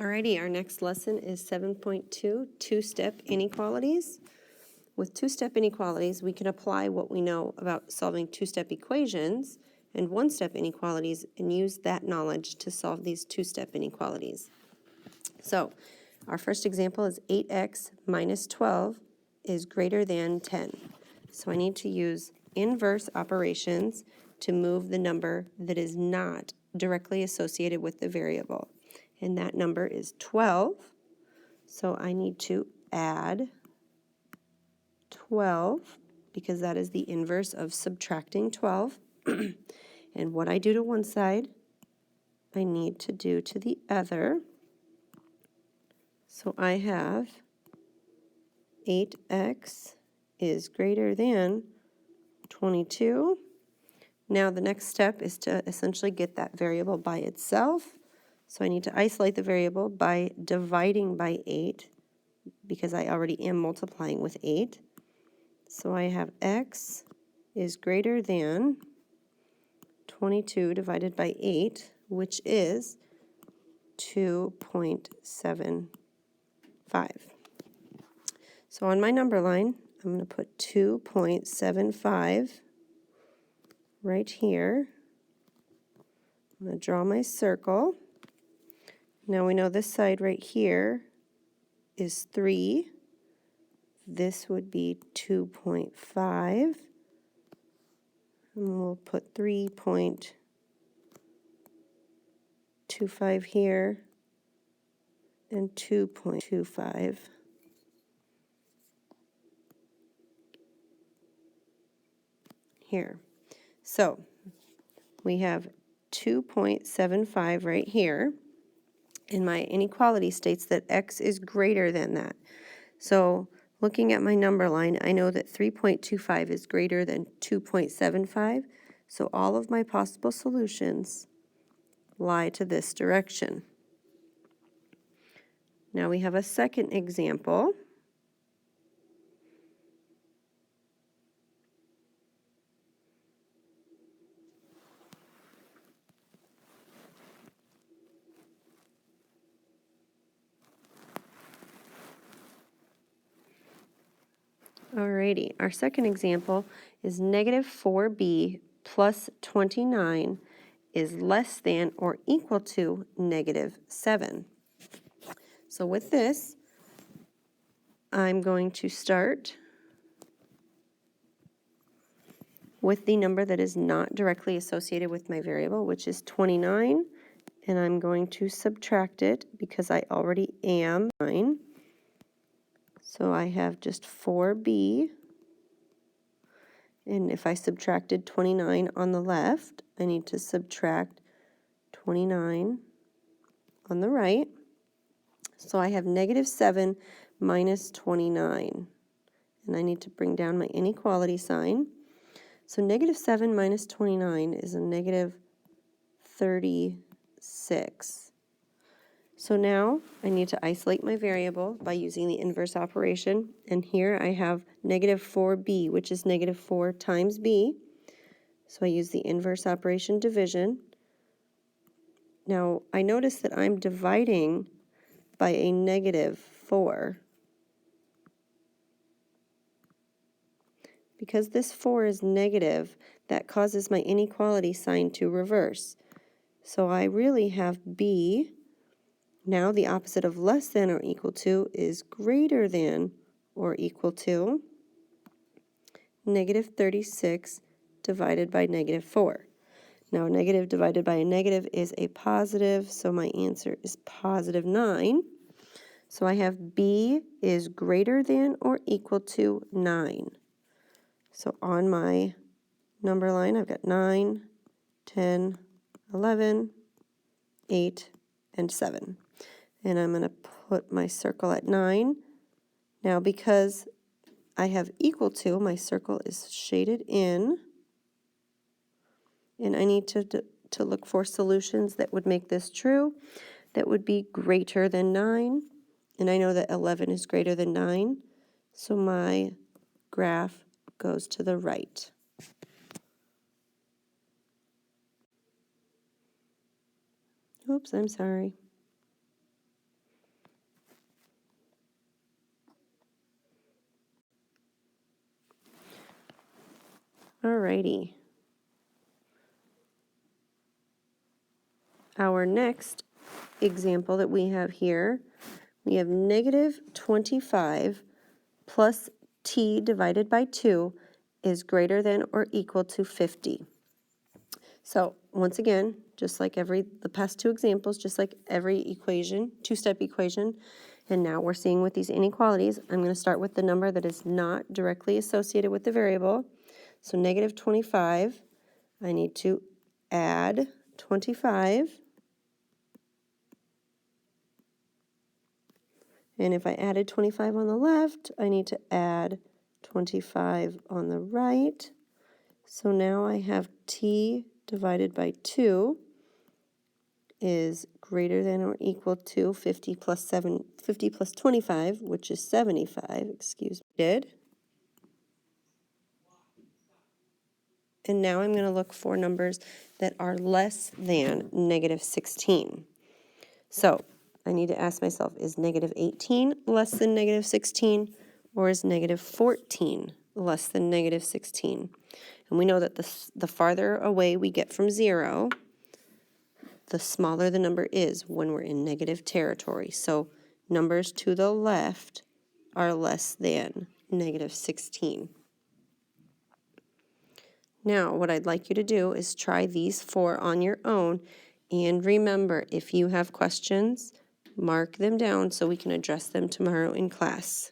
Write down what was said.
Alrighty, our next lesson is 7.2, two-step inequalities. With two-step inequalities, we can apply what we know about solving two-step equations and one-step inequalities and use that knowledge to solve these two-step inequalities. So, our first example is 8x minus 12 is greater than 10. So I need to use inverse operations to move the number that is not directly associated with the variable. And that number is 12. So I need to add 12 because that is the inverse of subtracting 12. And what I do to one side, I need to do to the other. So I have 8x is greater than 22. Now the next step is to essentially get that variable by itself. So I need to isolate the variable by dividing by 8 because I already am multiplying with 8. So I have x is greater than 22 divided by 8, which is 2.75. So on my number line, I'm going to put 2.75 right here. I'm going to draw my circle. Now we know this side right here is 3. This would be 2.5. And we'll put 3.25 here and 2.25 here. So we have 2.75 right here. And my inequality states that x is greater than that. So looking at my number line, I know that 3.25 is greater than 2.75. So all of my possible solutions lie to this direction. Now we have a second example. Alrighty, our second example is negative 4b plus 29 is less than or equal to negative 7. So with this, I'm going to start with the number that is not directly associated with my variable, which is 29, and I'm going to subtract it because I already am 9. So I have just 4b, and if I subtracted 29 on the left, I need to subtract 29 on the right. So I have negative 7 minus 29, and I need to bring down my inequality sign. So negative 7 minus 29 is a negative 36. So now I need to isolate my variable by using the inverse operation. And here I have negative 4b, which is negative 4 times b. So I use the inverse operation division. Now I notice that I'm dividing by a negative 4. Because this 4 is negative, that causes my inequality sign to reverse. So I really have b. Now the opposite of less than or equal to is greater than or equal to negative 36 divided by negative 4. Now a negative divided by a negative is a positive, so my answer is positive 9. So I have b is greater than or equal to 9. So on my number line, I've got 9, 10, 11, 8, and 7. And I'm going to put my circle at 9. Now because I have equal to, my circle is shaded in. And I need to look for solutions that would make this true. That would be greater than 9. And I know that 11 is greater than 9. So my graph goes to the right. Oops, I'm sorry. righty. Our next example that we have here, we have negative 25 plus t divided by 2 is greater than or equal to 50. So once again, just like the past two examples, just like every equation, two-step equation, and now we're seeing with these inequalities, I'm going to start with the number that is not directly associated with the variable. So negative 25, I need to add 25. And if I added 25 on the left, I need to add 25 on the right. So now I have t divided by 2 is greater than or equal to 50 plus 25, which is 75, excuse me, And now I'm going to look for numbers that are less than negative 16. So I need to ask myself, is negative 18 less than negative 16, or is negative 14 less than negative 16? And we know that the farther away we get from 0, the smaller the number is when we're in negative territory. So numbers to the left are less than negative 16. Now, what I'd like you to do is try these 4 on your own, and remember, if you have questions, mark them down so we can address them tomorrow in class.